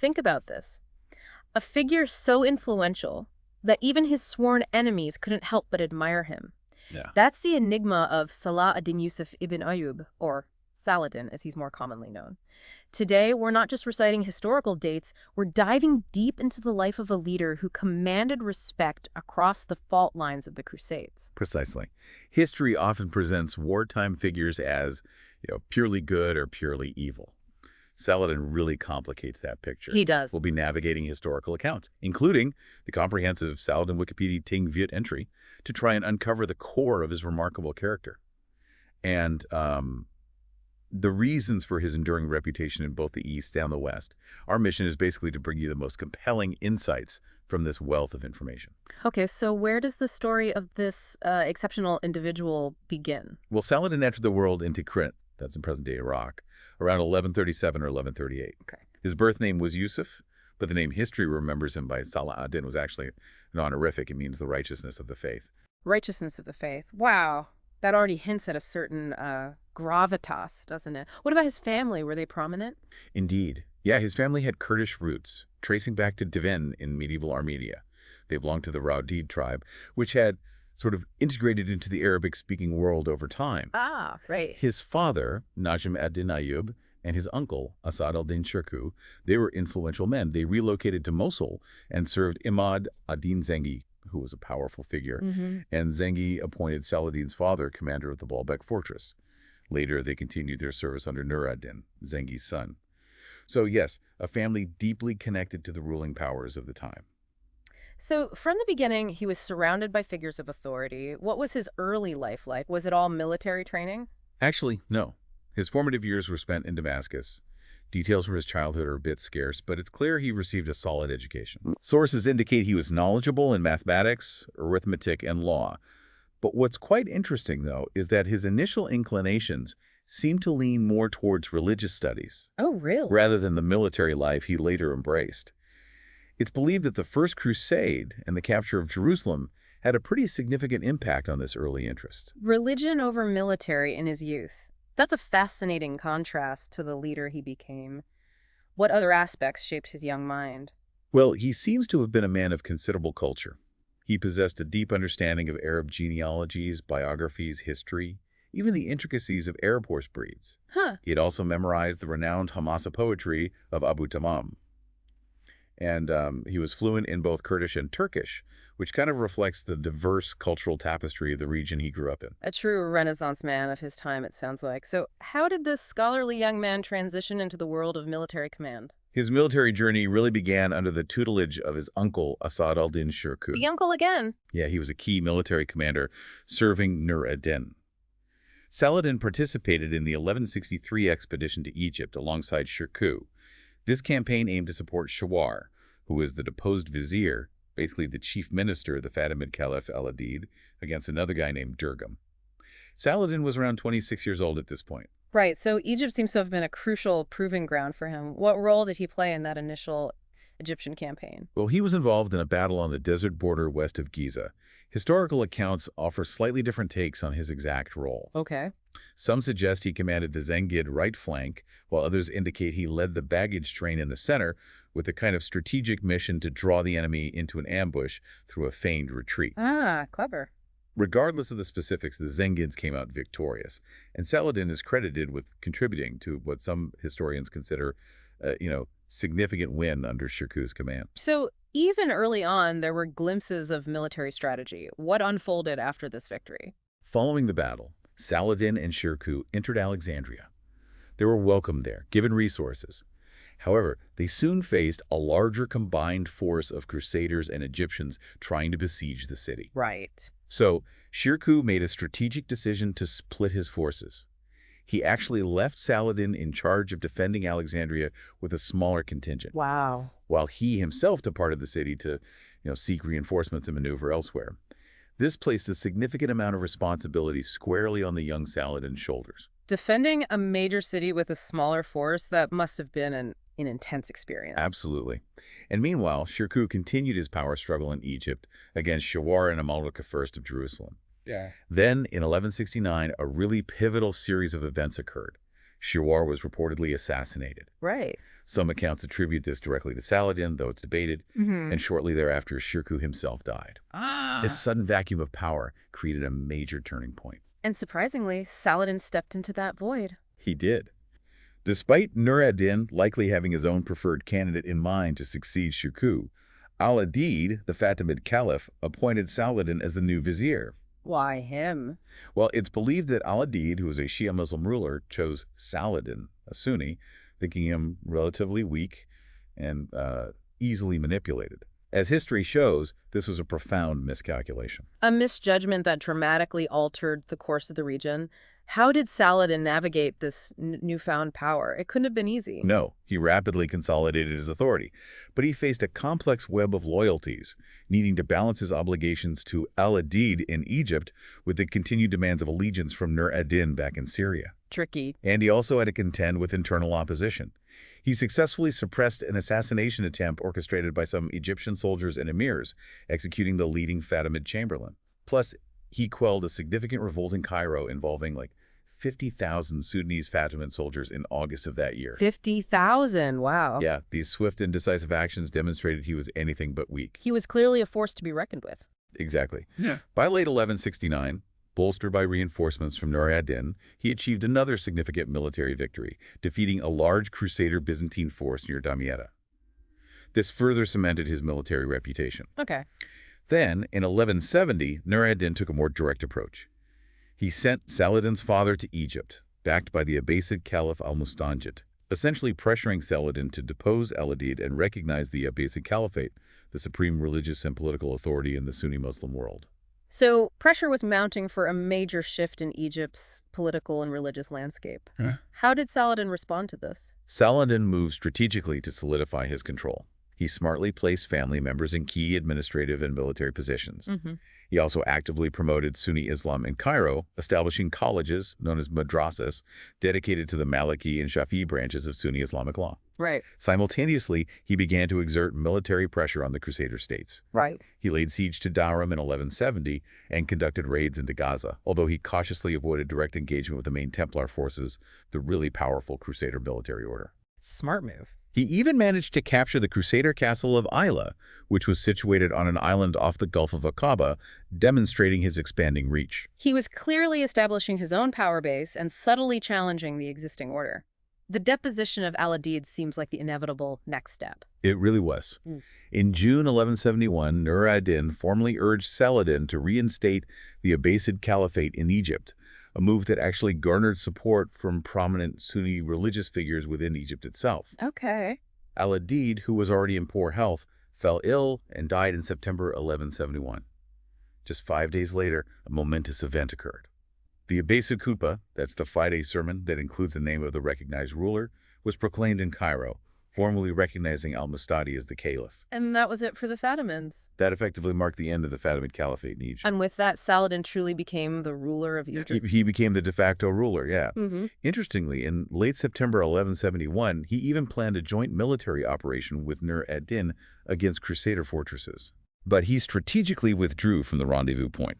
Think about this. A figure so influential that even his sworn enemies couldn't help but admire him. Yeah. That's the enigma of Saladin Yusuf ibn Ayyub, or Saladin as he's more commonly known. Today, we're not just reciting historical dates, we're diving deep into the life of a leader who commanded respect across the fault lines of the Crusades. Precisely. History often presents wartime figures as, purely good or purely evil. Saladin really complicates that picture. He does. We'll be navigating historical accounts, including the comprehensive Saladin Wikipedia Ting Viet entry, to try and uncover the core of his remarkable character. And the reasons for his enduring reputation in both the East and the West. Our mission is basically to bring you the most compelling insights from this wealth of information. Okay, so where does the story of this exceptional individual begin? Well, Saladin entered the world in Tikrit, that's in present-day Iraq, around 1137 or 1138. Okay. His birth name was Yusuf, but the name history remembers him by Saladin was actually an honorific. It means the righteousness of the faith. Righteousness of the faith. Wow. That already hints at a certain gravitas, doesn't it? What about his family? Were they prominent? Indeed. Yeah, his family had Kurdish roots, tracing back to Diven in medieval Armenia. They belonged to the Raudid tribe, which had sort of integrated into the Arabic-speaking world over time. Ah, right. His father, Najm ad-Din Ayyub, and his uncle, Asad al-Din Shirkuh, they were influential men. They relocated to Mosul and served Imad ad-Din Zengi, who was a powerful figure, and Zengi appointed Saladin's father commander of the Baalbek fortress. Later, they continued their service under Nur ad-Din, Zengi's son. So yes, a family deeply connected to the ruling powers of the time. So from the beginning, he was surrounded by figures of authority. What was his early life like? Was it all military training? Actually, no. His formative years were spent in Damascus. Details from his childhood are a bit scarce, but it's clear he received a solid education. Sources indicate he was knowledgeable in mathematics, arithmetic, and law. But what's quite interesting, though, is that his initial inclinations seem to lean more towards religious studies, Oh, really? rather than the military life he later embraced. It's believed that the First Crusade and the capture of Jerusalem had a pretty significant impact on this early interest. Religion over military in his youth. That's a fascinating contrast to the leader he became. What other aspects shaped his young mind? Well, he seems to have been a man of considerable culture. He possessed a deep understanding of Arab genealogies, biographies, history, even the intricacies of Arab horse breeds. Huh. He had also memorized the renowned Hamasa poetry of Abu Tamam. And he was fluent in both Kurdish and Turkish, which kind of reflects the diverse cultural tapestry of the region he grew up in. A true Renaissance man of his time, it sounds like. So how did this scholarly young man transition into the world of military command? His military journey really began under the tutelage of his uncle, Asad al-Din Shirkuh. The uncle again. Yeah, he was a key military commander serving Nur ad-Din. Saladin participated in the 1163 expedition to Egypt alongside Shirkuh. This campaign aimed to support Shawar, who was the deposed vizier, basically the chief minister of the Fatimid Caliph al-Adid, against another guy named Durgam. Saladin was around 26 years old at this point. Right, so Egypt seems to have been a crucial proving ground for him. What role did he play in that initial Egyptian campaign? Well, he was involved in a battle on the desert border west of Giza. Historical accounts offer slightly different takes on his exact role. Okay. Some suggest he commanded the Zengid right flank, while others indicate he led the baggage train in the center with a kind of strategic mission to draw the enemy into an ambush through a feigned retreat. Ah, clever. Regardless of the specifics, the Zengids came out victorious, and Saladin is credited with contributing to what some historians consider, significant win under Shirkuh's command. So even early on, there were glimpses of military strategy. What unfolded after this victory? Following the battle, Saladin and Shirkuh entered Alexandria. They were welcomed there, given resources. However, they soon faced a larger combined force of Crusaders and Egyptians trying to besiege the city. Right. So, Shirkuh made a strategic decision to split his forces. He actually left Saladin in charge of defending Alexandria with a smaller contingent, Wow. while he himself departed the city to, seek reinforcements and maneuver elsewhere. This placed a significant amount of responsibility squarely on the young Saladin's shoulders. Defending a major city with a smaller force, that must have been an intense experience. Absolutely. And meanwhile, Shirkuh continued his power struggle in Egypt against Shawar and Amalric I of Jerusalem. Yeah. Then, in 1169, a really pivotal series of events occurred. Shawar was reportedly assassinated. Right. Some accounts attribute this directly to Saladin, though it's debated, and shortly thereafter, Shirkuh himself died. This sudden vacuum of power created a major turning point. And surprisingly, Saladin stepped into that void. He did. Despite Nur ad-Din likely having his own preferred candidate in mind to succeed Shirkuh, Al-Adid, the Fatimid Caliph, appointed Saladin as the new vizier. Why him? Well, it's believed that Al-Adid, who was a Shia Muslim ruler, chose Saladin, a Sunni, thinking him relatively weak and easily manipulated. As history shows, this was a profound miscalculation. A misjudgment that dramatically altered the course of the region. How did Saladin navigate this newfound power? It couldn't have been easy. No, he rapidly consolidated his authority, but he faced a complex web of loyalties, needing to balance his obligations to Al-Adid in Egypt with the continued demands of allegiance from Nur ad-Din back in Syria. Tricky. And he also had to contend with internal opposition. He successfully suppressed an assassination attempt orchestrated by some Egyptian soldiers and emirs, executing the leading Fatimid chamberlain. Plus, he quelled a significant revolt in Cairo involving 50,000 Sudanese Fatimid soldiers in August of that year. 50,000, wow. Yeah, these swift and decisive actions demonstrated he was anything but weak. He was clearly a force to be reckoned with. Exactly. Yeah. By late 1169, bolstered by reinforcements from Nur ad-Din, he achieved another significant military victory, defeating a large Crusader Byzantine force near Damietta. This further cemented his military reputation. Okay. Then, in 1170, Nur ad-Din took a more direct approach. He sent Saladin's father to Egypt, backed by the Abbasid Caliph al-Mustanjid, essentially pressuring Saladin to depose Al-Adid and recognize the Abbasid Caliphate, the supreme religious and political authority in the Sunni Muslim world. So pressure was mounting for a major shift in Egypt's political and religious landscape. How did Saladin respond to this? Saladin moved strategically to solidify his control. He smartly placed family members in key administrative and military positions. He also actively promoted Sunni Islam in Cairo, establishing colleges, known as madrasas, dedicated to the Maliki and Shafi'i branches of Sunni Islamic law. Right. Simultaneously, he began to exert military pressure on the Crusader states. Right. He laid siege to Dahram in 1170 and conducted raids into Gaza, although he cautiously avoided direct engagement with the main Templar forces, the really powerful Crusader military order. Smart move. He even managed to capture the Crusader castle of Ayla, which was situated on an island off the Gulf of Aqaba, demonstrating his expanding reach. He was clearly establishing his own power base and subtly challenging the existing order. The deposition of Al-Adid seems like the inevitable next step. It really was. In June 1171, Nur ad-Din formally urged Saladin to reinstate the Abbasid Caliphate in Egypt, a move that actually garnered support from prominent Sunni religious figures within Egypt itself. Okay. Al-Adid, who was already in poor health, fell ill and died in September 1171. Just 5 days later, a momentous event occurred. The Abbasid Khutbah, that's the Friday sermon that includes the name of the recognized ruler, was proclaimed in Cairo, formally recognizing al-Mustadi as the caliph. And that was it for the Fatimids. That effectively marked the end of the Fatimid Caliphate in Egypt. And with that, Saladin truly became the ruler of Egypt. He became the de facto ruler, yeah. Interestingly, in late September 1171, he even planned a joint military operation with Nur ad-Din against Crusader fortresses. But he strategically withdrew from the rendezvous point,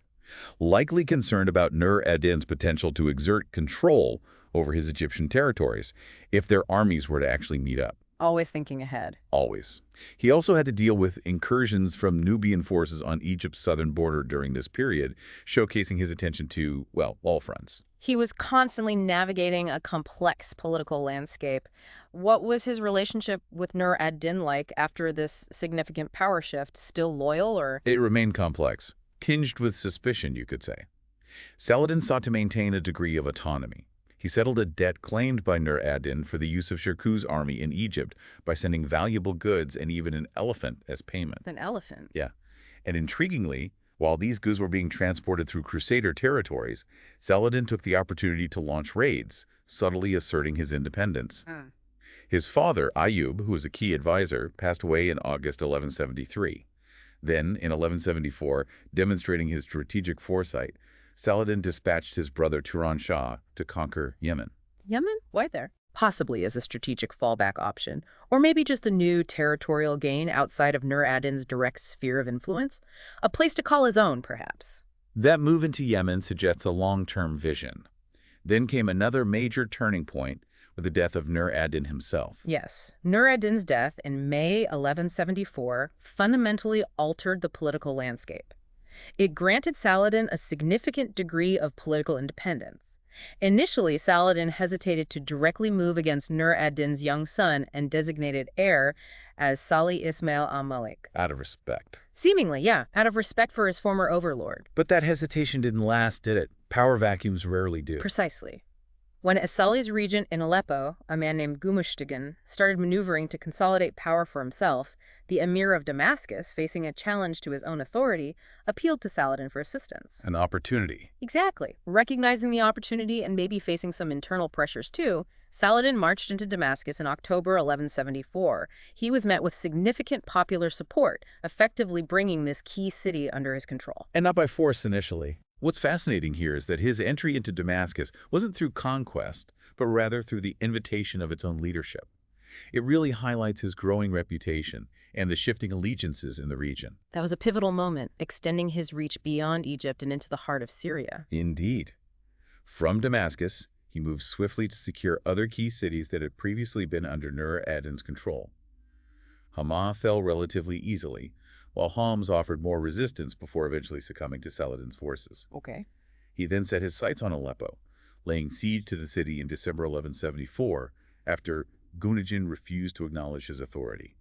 likely concerned about Nur ad-Din's potential to exert control over his Egyptian territories if their armies were to actually meet up. Always thinking ahead. Always. He also had to deal with incursions from Nubian forces on Egypt's southern border during this period, showcasing his attention to, well, all fronts. He was constantly navigating a complex political landscape. What was his relationship with Nur ad-Din like after this significant power shift? Still loyal, or? It remained complex, tinged with suspicion, you could say. Saladin sought to maintain a degree of autonomy. He settled a debt claimed by Nur ad-Din for the use of Shirkuh's army in Egypt by sending valuable goods and even an elephant as payment. An elephant? Yeah. And intriguingly, while these goods were being transported through Crusader territories, Saladin took the opportunity to launch raids, subtly asserting his independence. His father, Ayub, who was a key advisor, passed away in August 1173. Then, in 1174, demonstrating his strategic foresight, Saladin dispatched his brother Turan Shah to conquer Yemen. Yemen? Why there? Possibly as a strategic fallback option, or maybe just a new territorial gain outside of Nur ad-Din's direct sphere of influence. A place to call his own, perhaps. That move into Yemen suggests a long-term vision. Then came another major turning point with the death of Nur ad-Din himself. Yes, Nur ad-Din's death in May 1174 fundamentally altered the political landscape. It granted Saladin a significant degree of political independence. Initially, Saladin hesitated to directly move against Nur ad-Din's young son and designated heir as Salih Ismail al-Malik. Out of respect. Seemingly, yeah, out of respect for his former overlord. But that hesitation didn't last, did it? Power vacuums rarely do. Precisely. When Salih's regent in Aleppo, a man named Gumushtigan, started maneuvering to consolidate power for himself, the emir of Damascus, facing a challenge to his own authority, appealed to Saladin for assistance. An opportunity. Exactly. Recognizing the opportunity and maybe facing some internal pressures too, Saladin marched into Damascus in October 1174. He was met with significant popular support, effectively bringing this key city under his control. And not by force initially. What's fascinating here is that his entry into Damascus wasn't through conquest, but rather through the invitation of its own leadership. It really highlights his growing reputation and the shifting allegiances in the region. That was a pivotal moment, extending his reach beyond Egypt and into the heart of Syria. Indeed. From Damascus, he moved swiftly to secure other key cities that had previously been under Nur ad-Din's control. Hama fell relatively easily, while Homs offered more resistance before eventually succumbing to Saladin's forces. Okay. He then set his sights on Aleppo, laying siege to the city in December 1174 after Gunajin refused to acknowledge his authority.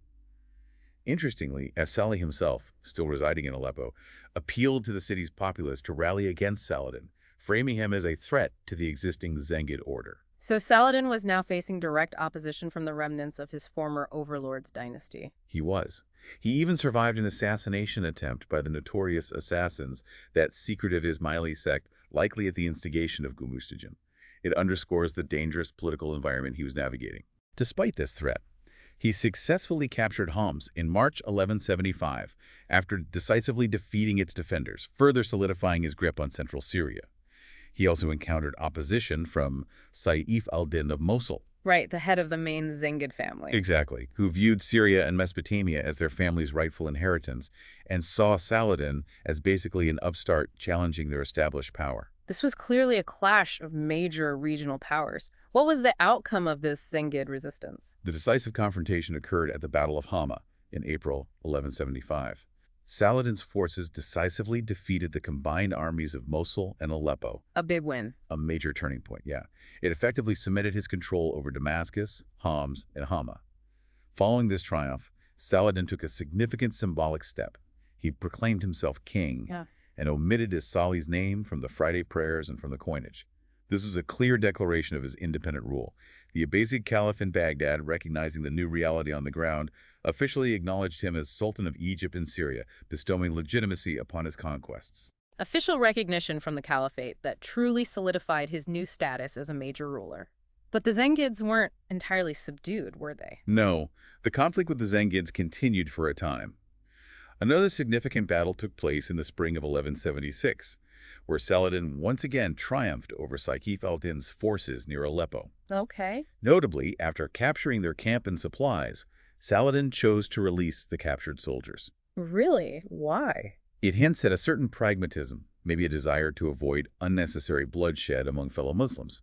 Interestingly, Salih himself, still residing in Aleppo, appealed to the city's populace to rally against Saladin, framing him as a threat to the existing Zengid order. So Saladin was now facing direct opposition from the remnants of his former overlord's dynasty. He was. He even survived an assassination attempt by the notorious assassins, that secretive Ismaili sect, likely at the instigation of Gumushtigan. It underscores the dangerous political environment he was navigating. Despite this threat, he successfully captured Homs in March 1175 after decisively defeating its defenders, further solidifying his grip on central Syria. He also encountered opposition from Saif al-Din of Mosul. Right, the head of the main Zengid family. Exactly, who viewed Syria and Mesopotamia as their family's rightful inheritance and saw Saladin as basically an upstart challenging their established power. This was clearly a clash of major regional powers. What was the outcome of this Zengid resistance? The decisive confrontation occurred at the Battle of Hama in April 1175. Saladin's forces decisively defeated the combined armies of Mosul and Aleppo. A big win. A major turning point, yeah. It effectively cemented his control over Damascus, Homs, and Hama. Following this triumph, Saladin took a significant symbolic step. He proclaimed himself king and omitted his Salih's name from the Friday prayers and from the coinage. This is a clear declaration of his independent rule. The Abbasid Caliph in Baghdad, recognizing the new reality on the ground, officially acknowledged him as Sultan of Egypt and Syria, bestowing legitimacy upon his conquests. Official recognition from the Caliphate that truly solidified his new status as a major ruler. But the Zengids weren't entirely subdued, were they? No, the conflict with the Zengids continued for a time. Another significant battle took place in the spring of 1176, where Saladin once again triumphed over Saif al-Din's forces near Aleppo. Okay. Notably, after capturing their camp and supplies, Saladin chose to release the captured soldiers. Really? Why? It hints at a certain pragmatism, maybe a desire to avoid unnecessary bloodshed among fellow Muslims.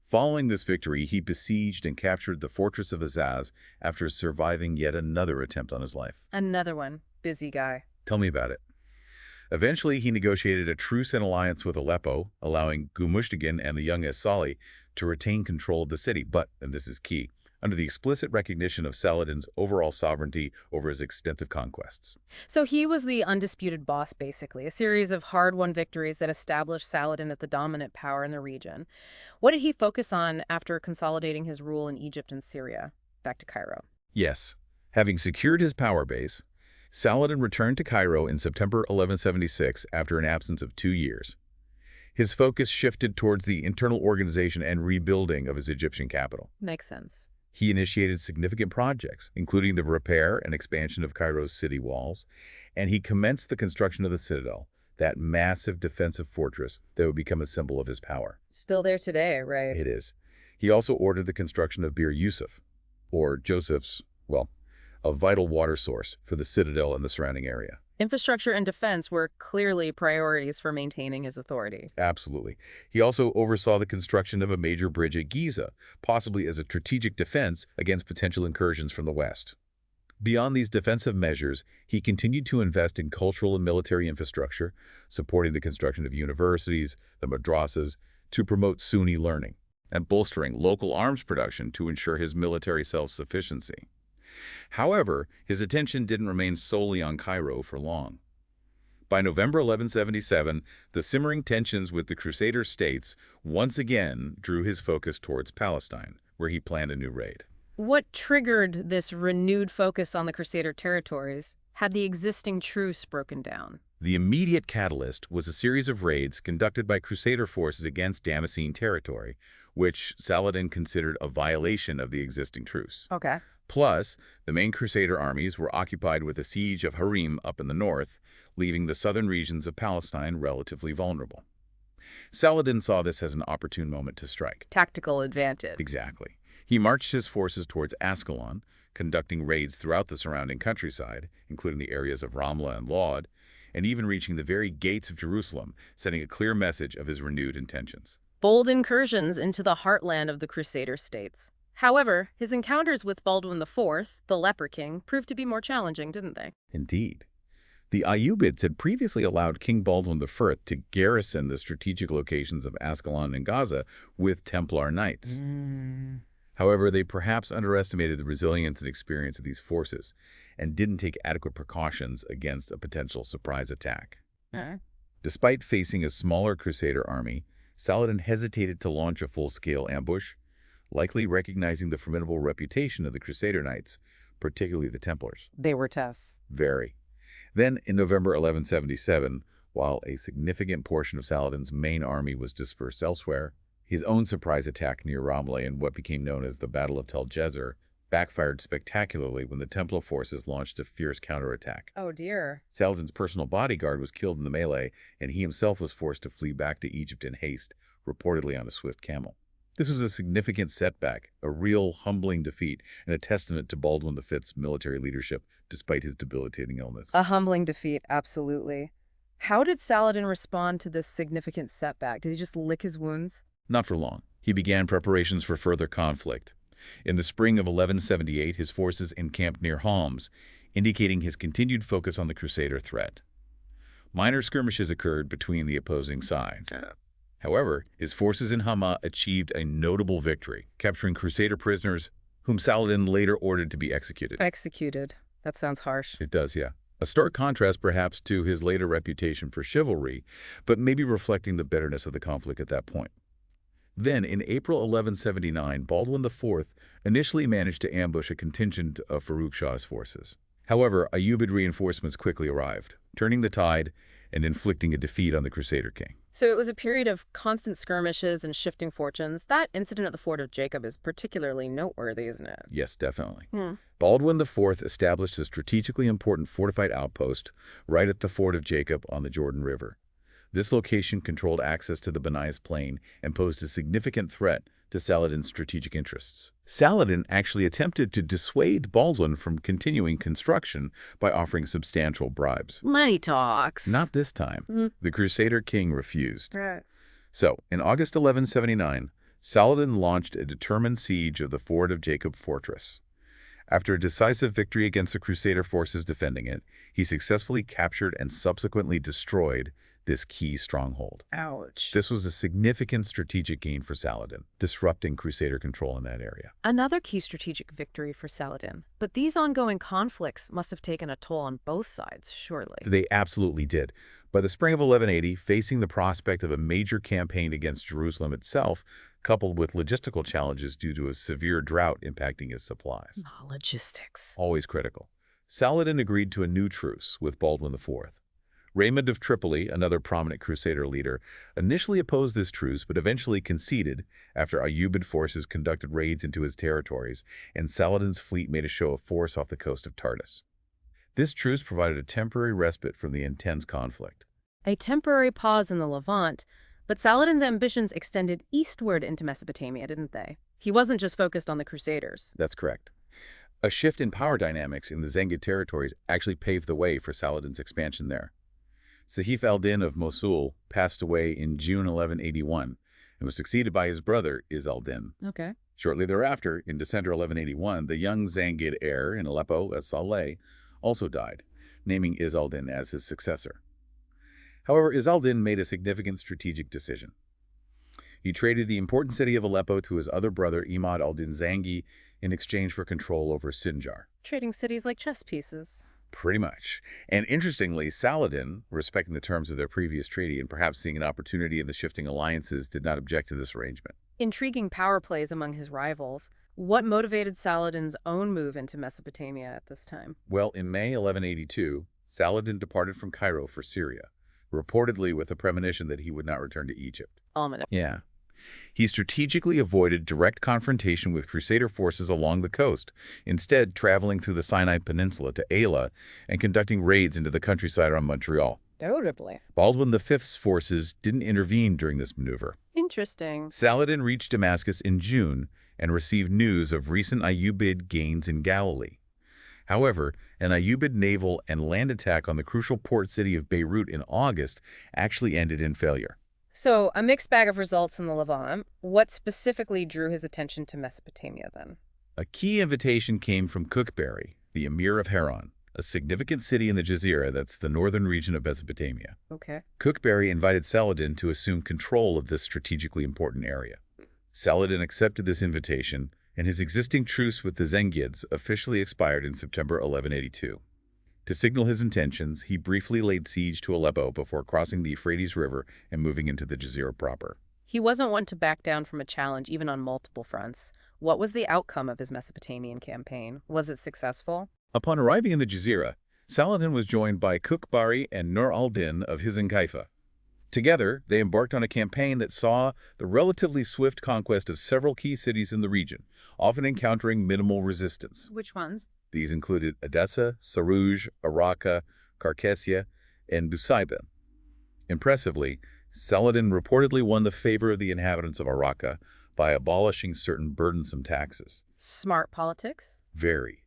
Following this victory, he besieged and captured the fortress of Azaz after surviving yet another attempt on his life. Another one. Busy guy. Tell me about it. Eventually, he negotiated a truce and alliance with Aleppo, allowing Gumushtigan and the young Salih to retain control of the city, but, and this is key, under the explicit recognition of Saladin's overall sovereignty over his extensive conquests. So he was the undisputed boss, basically, a series of hard-won victories that established Saladin as the dominant power in the region. What did he focus on after consolidating his rule in Egypt and Syria? Back to Cairo. Yes. Having secured his power base, Saladin returned to Cairo in September 1176 after an absence of 2 years. His focus shifted towards the internal organization and rebuilding of his Egyptian capital. Makes sense. He initiated significant projects, including the repair and expansion of Cairo's city walls, and he commenced the construction of the citadel, that massive defensive fortress that would become a symbol of his power. Still there today, right? It is. He also ordered the construction of Bir Yusuf, or Joseph's, well, a vital water source for the citadel and the surrounding area. Infrastructure and defense were clearly priorities for maintaining his authority. Absolutely. He also oversaw the construction of a major bridge at Giza, possibly as a strategic defense against potential incursions from the west. Beyond these defensive measures, he continued to invest in cultural and military infrastructure, supporting the construction of universities, the madrasas, to promote Sunni learning, and bolstering local arms production to ensure his military self-sufficiency. However, his attention didn't remain solely on Cairo for long. By November 1177, the simmering tensions with the Crusader states once again drew his focus towards Palestine, where he planned a new raid. What triggered this renewed focus on the Crusader territories? Had the existing truce broken down? The immediate catalyst was a series of raids conducted by Crusader forces against Damascene territory, which Saladin considered a violation of the existing truce. Okay. Plus, the main Crusader armies were occupied with a siege of Harim up in the north, leaving the southern regions of Palestine relatively vulnerable. Saladin saw this as an opportune moment to strike. Tactical advantage. Exactly. He marched his forces towards Ascalon, conducting raids throughout the surrounding countryside, including the areas of Ramla and Lod, and even reaching the very gates of Jerusalem, sending a clear message of his renewed intentions. Bold incursions into the heartland of the Crusader states. However, his encounters with Baldwin IV, the Leper King, proved to be more challenging, didn't they? Indeed. The Ayyubids had previously allowed King Baldwin I to garrison the strategic locations of Ascalon and Gaza with Templar knights. However, they perhaps underestimated the resilience and experience of these forces and didn't take adequate precautions against a potential surprise attack. Despite facing a smaller Crusader army, Saladin hesitated to launch a full-scale ambush, likely recognizing the formidable reputation of the Crusader knights, particularly the Templars. They were tough. Very. Then, in November 1177, while a significant portion of Saladin's main army was dispersed elsewhere, his own surprise attack near Ramleh in what became known as the Battle of Tel Gezer backfired spectacularly when the Templar forces launched a fierce counterattack. Oh dear. Saladin's personal bodyguard was killed in the melee, and he himself was forced to flee back to Egypt in haste, reportedly on a swift camel. This was a significant setback, a real humbling defeat, and a testament to Baldwin V's military leadership despite his debilitating illness. A humbling defeat, absolutely. How did Saladin respond to this significant setback? Did he just lick his wounds? Not for long. He began preparations for further conflict. In the spring of 1178, his forces encamped near Homs, indicating his continued focus on the Crusader threat. Minor skirmishes occurred between the opposing sides. However, his forces in Hama achieved a notable victory, capturing Crusader prisoners whom Saladin later ordered to be executed. Executed. That sounds harsh. It does, yeah. A stark contrast perhaps to his later reputation for chivalry, but maybe reflecting the bitterness of the conflict at that point. Then, in April 1179, Baldwin IV initially managed to ambush a contingent of Farrukh Shah's forces. However, Ayyubid reinforcements quickly arrived, turning the tide and inflicting a defeat on the Crusader king. So it was a period of constant skirmishes and shifting fortunes. That incident at the Fort of Jacob is particularly noteworthy, isn't it? Yes, definitely. Baldwin IV established a strategically important fortified outpost right at the Fort of Jacob on the Jordan River. This location controlled access to the Benias Plain and posed a significant threat to Saladin's strategic interests. Saladin actually attempted to dissuade Baldwin from continuing construction by offering substantial bribes. Money talks. Not this time. The Crusader king refused. Right. So, in August 1179, Saladin launched a determined siege of the Fort of Jacob fortress. After a decisive victory against the Crusader forces defending it, he successfully captured and subsequently destroyed this key stronghold. Ouch. This was a significant strategic gain for Saladin, disrupting Crusader control in that area. Another key strategic victory for Saladin. But these ongoing conflicts must have taken a toll on both sides, surely. They absolutely did. By the spring of 1180, facing the prospect of a major campaign against Jerusalem itself, coupled with logistical challenges due to a severe drought impacting his supplies. Logistics. Always critical. Saladin agreed to a new truce with Baldwin IV. Raymond of Tripoli, another prominent Crusader leader, initially opposed this truce but eventually conceded after Ayyubid forces conducted raids into his territories and Saladin's fleet made a show of force off the coast of Tartus. This truce provided a temporary respite from the intense conflict. A temporary pause in the Levant, but Saladin's ambitions extended eastward into Mesopotamia, didn't they? He wasn't just focused on the Crusaders. That's correct. A shift in power dynamics in the Zengid territories actually paved the way for Saladin's expansion there. Sahif al-Din of Mosul passed away in June 1181 and was succeeded by his brother Izz al-Din. Okay. Shortly thereafter, in December 1181, the young Zangid heir in Aleppo, Saleh, also died, naming Izz al-Din as his successor. However, Izz al-Din made a significant strategic decision. He traded the important city of Aleppo to his other brother Imad al-Din Zangi in exchange for control over Sinjar. Trading cities like chess pieces. Pretty much. And interestingly, Saladin, respecting the terms of their previous treaty and perhaps seeing an opportunity in the shifting alliances, did not object to this arrangement. Intriguing power plays among his rivals. What motivated Saladin's own move into Mesopotamia at this time? Well, in May 1182, Saladin departed from Cairo for Syria, reportedly with a premonition that he would not return to Egypt. Ominous. Yeah. He strategically avoided direct confrontation with Crusader forces along the coast, instead traveling through the Sinai Peninsula to Ayla and conducting raids into the countryside around Montreal. Notably. Baldwin V's forces didn't intervene during this maneuver. Interesting. Saladin reached Damascus in June and received news of recent Ayyubid gains in Galilee. However, an Ayyubid naval and land attack on the crucial port city of Beirut in August actually ended in failure. So, a mixed bag of results in the Levant. What specifically drew his attention to Mesopotamia then? A key invitation came from Kukbari, the emir of Haran, a significant city in the Jazira that's the northern region of Mesopotamia. Okay. Kukbari invited Saladin to assume control of this strategically important area. Saladin accepted this invitation, and his existing truce with the Zengids officially expired in September 1182. To signal his intentions, he briefly laid siege to Aleppo before crossing the Euphrates River and moving into the Jazira proper. He wasn't one to back down from a challenge, even on multiple fronts. What was the outcome of his Mesopotamian campaign? Was it successful? Upon arriving in the Jazira, Saladin was joined by Kukbari and Nur al-Din of Hizn Kaifa. Together, they embarked on a campaign that saw the relatively swift conquest of several key cities in the region, often encountering minimal resistance. Which ones? These included Edessa, Saruj, Araka, Carcassia, and Busaiba. Impressively, Saladin reportedly won the favor of the inhabitants of Araka by abolishing certain burdensome taxes. Smart politics? Very.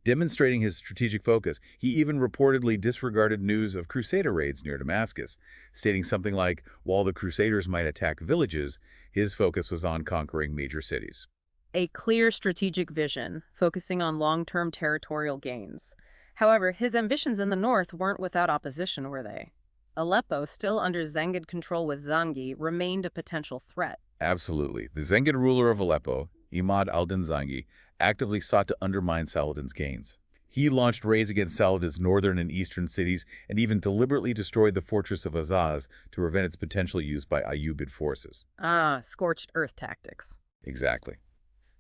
Demonstrating his strategic focus, he even reportedly disregarded news of Crusader raids near Damascus, stating something like, while the Crusaders might attack villages, his focus was on conquering major cities. A clear strategic vision, focusing on long-term territorial gains. However, his ambitions in the north weren't without opposition, were they? Aleppo, still under Zengid control with Zangi, remained a potential threat. Absolutely. The Zengid ruler of Aleppo, Imad al-Din Zangi, actively sought to undermine Saladin's gains. He launched raids against Saladin's northern and eastern cities and even deliberately destroyed the fortress of Azaz to prevent its potential use by Ayyubid forces. Ah, scorched earth tactics. Exactly.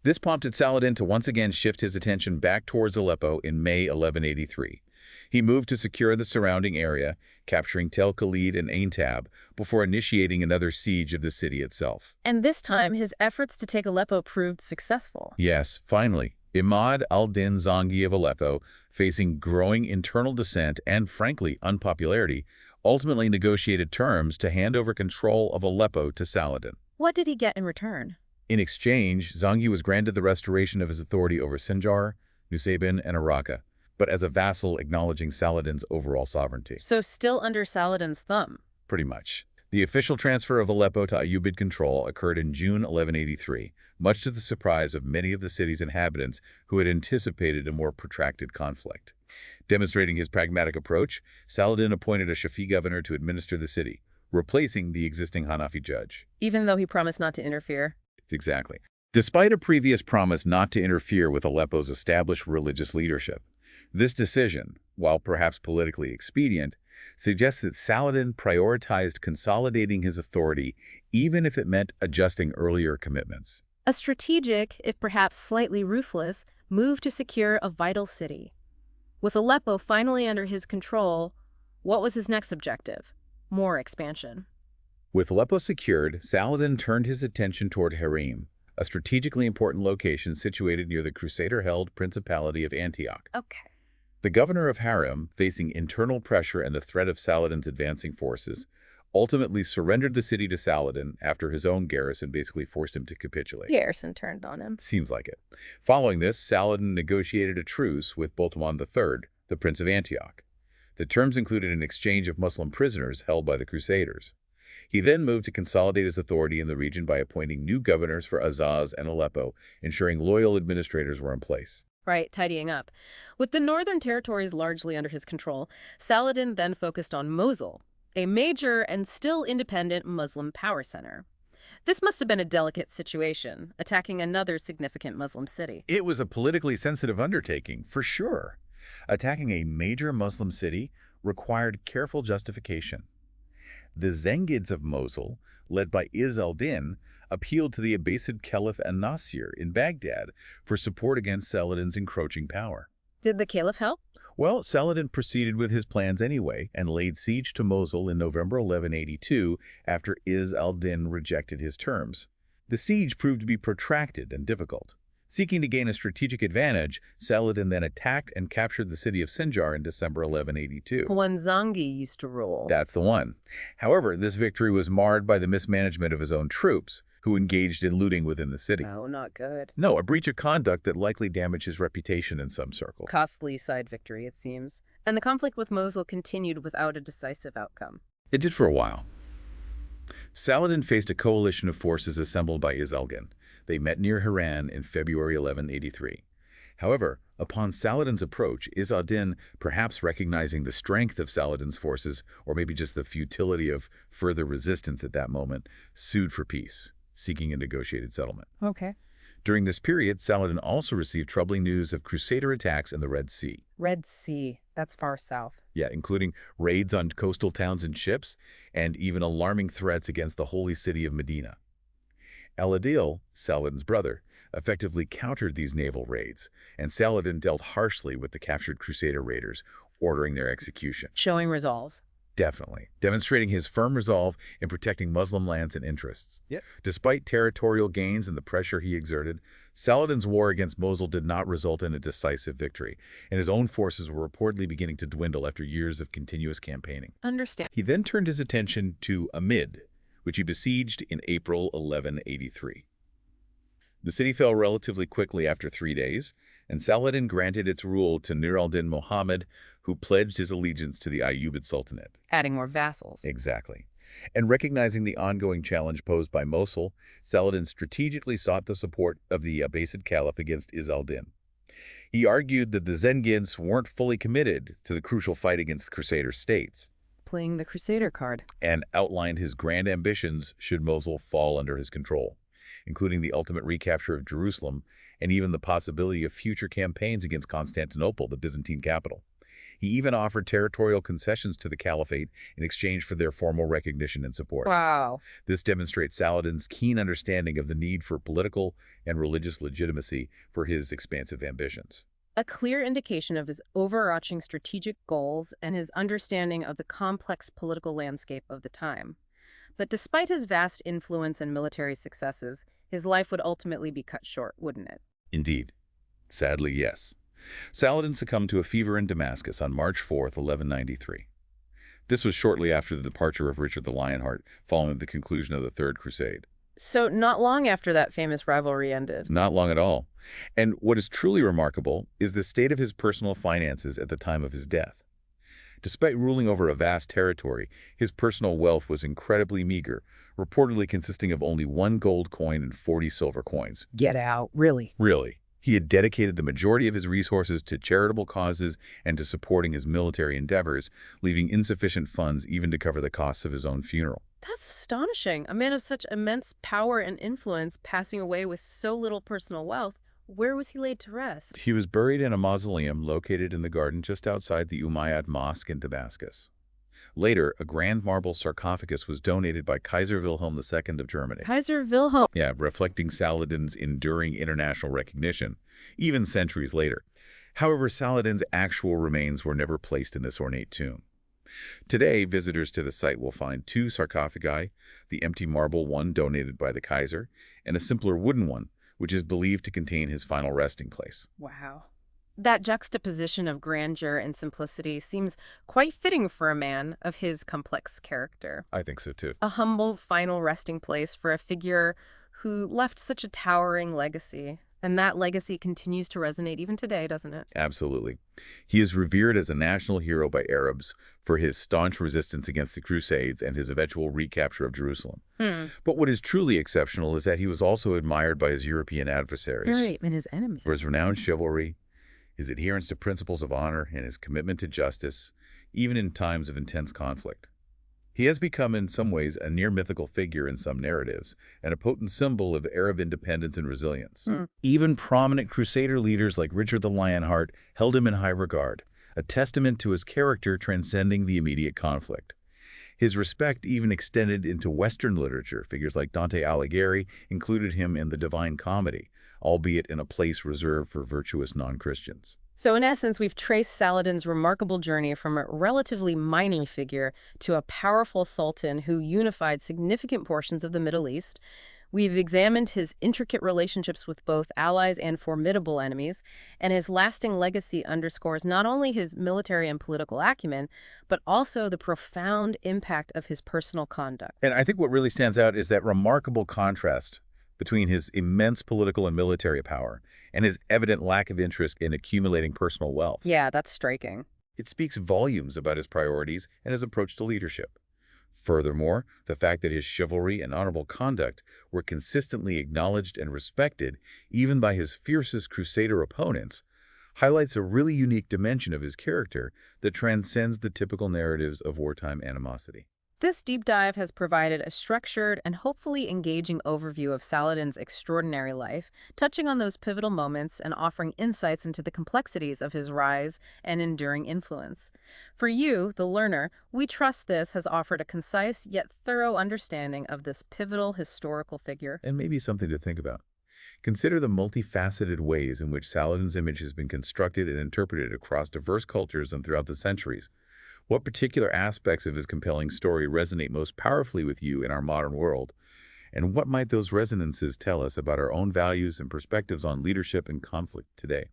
This prompted Saladin to once again shift his attention back towards Aleppo in May 1183. He moved to secure the surrounding area, capturing Tel Khalid and Ain Tab, before initiating another siege of the city itself. And this time, his efforts to take Aleppo proved successful. Yes, finally, Imad al-Din Zangi of Aleppo, facing growing internal dissent and, frankly, unpopularity, ultimately negotiated terms to hand over control of Aleppo to Saladin. What did he get in return? In exchange, Zangi was granted the restoration of his authority over Sinjar, Nusaybin, and Araka, but as a vassal acknowledging Saladin's overall sovereignty. So still under Saladin's thumb. Pretty much. The official transfer of Aleppo to Ayyubid control occurred in June 1183, much to the surprise of many of the city's inhabitants who had anticipated a more protracted conflict. Demonstrating his pragmatic approach, Saladin appointed a Shafi governor to administer the city, replacing the existing Hanafi judge. Even though he promised not to interfere. Exactly. Despite a previous promise not to interfere with Aleppo's established religious leadership, this decision, while perhaps politically expedient, suggests that Saladin prioritized consolidating his authority even if it meant adjusting earlier commitments. A strategic, if perhaps slightly ruthless, move to secure a vital city. With Aleppo finally under his control, what was his next objective? More expansion. With Aleppo secured, Saladin turned his attention toward Harim, a strategically important location situated near the Crusader-held Principality of Antioch. Okay. The governor of Harim, facing internal pressure and the threat of Saladin's advancing forces, ultimately surrendered the city to Saladin after his own garrison basically forced him to capitulate. Garrison turned on him. Seems like it. Following this, Saladin negotiated a truce with Bohemond III, the Prince of Antioch. The terms included an exchange of Muslim prisoners held by the Crusaders. He then moved to consolidate his authority in the region by appointing new governors for Azaz and Aleppo, ensuring loyal administrators were in place. Right, tidying up. With the northern territories largely under his control, Saladin then focused on Mosul, a major and still independent Muslim power center. This must have been a delicate situation, attacking another significant Muslim city. It was a politically sensitive undertaking, for sure. Attacking a major Muslim city required careful justification. The Zengids of Mosul, led by Izz al-Din, appealed to the Abbasid Caliph an-Nasir in Baghdad for support against Saladin's encroaching power. Did the caliph help? Well, Saladin proceeded with his plans anyway and laid siege to Mosul in November 1182 after Izz al-Din rejected his terms. The siege proved to be protracted and difficult. Seeking to gain a strategic advantage, Saladin then attacked and captured the city of Sinjar in December 1182. When Zangi used to rule. That's the one. However, this victory was marred by the mismanagement of his own troops, who engaged in looting within the city. Oh, not good. No, a breach of conduct that likely damaged his reputation in some circles. Costly side victory, it seems. And the conflict with Mosul continued without a decisive outcome. It did for a while. Saladin faced a coalition of forces assembled by Izz al-Din. They met near Haran in February 1183. However, upon Saladin's approach, Izz al-Din, perhaps recognizing the strength of Saladin's forces, or maybe just the futility of further resistance at that moment, sued for peace, seeking a negotiated settlement. Okay. During this period, Saladin also received troubling news of Crusader attacks in the Red Sea. Red Sea. That's far south. Yeah, including raids on coastal towns and ships, and even alarming threats against the holy city of Medina. Al-Adil, Saladin's brother, effectively countered these naval raids, and Saladin dealt harshly with the captured Crusader raiders, ordering their execution. Showing resolve. Definitely. Demonstrating his firm resolve in protecting Muslim lands and interests. Yep. Despite territorial gains and the pressure he exerted, Saladin's war against Mosul did not result in a decisive victory, and his own forces were reportedly beginning to dwindle after years of continuous campaigning. Understand. He then turned his attention to Amid, which he besieged in April 1183. The city fell relatively quickly after 3 days, and Saladin granted its rule to Nur al-Din Muhammad, who pledged his allegiance to the Ayyubid Sultanate. Adding more vassals. Exactly. And recognizing the ongoing challenge posed by Mosul, Saladin strategically sought the support of the Abbasid Caliph against Izz al-Din. He argued that the Zengids weren't fully committed to the crucial fight against Crusader states, Playing the Crusader card. and outlined his grand ambitions should Mosul fall under his control, including the ultimate recapture of Jerusalem and even the possibility of future campaigns against Constantinople, the Byzantine capital. He even offered territorial concessions to the caliphate in exchange for their formal recognition and support. Wow. This demonstrates Saladin's keen understanding of the need for political and religious legitimacy for his expansive ambitions. A clear indication of his overarching strategic goals and his understanding of the complex political landscape of the time. But despite his vast influence and military successes, his life would ultimately be cut short, wouldn't it? Indeed. Sadly, yes. Saladin succumbed to a fever in Damascus on March 4th, 1193. This was shortly after the departure of Richard the Lionheart, following the conclusion of the Third Crusade. So not long after that famous rivalry ended. Not long at all. And what is truly remarkable is the state of his personal finances at the time of his death. Despite ruling over a vast territory, his personal wealth was incredibly meager, reportedly consisting of only 1 gold coin and 40 silver coins. Get out, really? Really. He had dedicated the majority of his resources to charitable causes and to supporting his military endeavors, leaving insufficient funds even to cover the costs of his own funeral. That's astonishing. A man of such immense power and influence passing away with so little personal wealth. Where was he laid to rest? He was buried in a mausoleum located in the garden just outside the Umayyad Mosque in Damascus. Later, a grand marble sarcophagus was donated by Kaiser Wilhelm II of Germany. Kaiser Wilhelm. Yeah, reflecting Saladin's enduring international recognition, even centuries later. However, Saladin's actual remains were never placed in this ornate tomb. Today, visitors to the site will find 2 sarcophagi, the empty marble one donated by the Kaiser, and a simpler wooden one, which is believed to contain his final resting place. Wow. That juxtaposition of grandeur and simplicity seems quite fitting for a man of his complex character. I think so too. A humble final resting place for a figure who left such a towering legacy. And that legacy continues to resonate even today, doesn't it? Absolutely. He is revered as a national hero by Arabs for his staunch resistance against the Crusades and his eventual recapture of Jerusalem. But what is truly exceptional is that he was also admired by his European adversaries Right, and his enemies. for his renowned chivalry, his adherence to principles of honor, and his commitment to justice, even in times of intense conflict. He has become in some ways a near-mythical figure in some narratives, and a potent symbol of Arab independence and resilience. Even prominent Crusader leaders like Richard the Lionheart held him in high regard, a testament to his character transcending the immediate conflict. His respect even extended into Western literature. Figures like Dante Alighieri included him in the Divine Comedy, albeit in a place reserved for virtuous non-Christians. So in essence, we've traced Saladin's remarkable journey from a relatively minor figure to a powerful sultan who unified significant portions of the Middle East. We've examined his intricate relationships with both allies and formidable enemies, and his lasting legacy underscores not only his military and political acumen, but also the profound impact of his personal conduct. And I think what really stands out is that remarkable contrast between his immense political and military power and his evident lack of interest in accumulating personal wealth. Yeah, that's striking. It speaks volumes about his priorities and his approach to leadership. Furthermore, the fact that his chivalry and honorable conduct were consistently acknowledged and respected, even by his fiercest Crusader opponents, highlights a really unique dimension of his character that transcends the typical narratives of wartime animosity. This deep dive has provided a structured and hopefully engaging overview of Saladin's extraordinary life, touching on those pivotal moments and offering insights into the complexities of his rise and enduring influence. For you, the learner, we trust this has offered a concise yet thorough understanding of this pivotal historical figure. And maybe something to think about. Consider the multifaceted ways in which Saladin's image has been constructed and interpreted across diverse cultures and throughout the centuries. What particular aspects of his compelling story resonate most powerfully with you in our modern world? And what might those resonances tell us about our own values and perspectives on leadership and conflict today?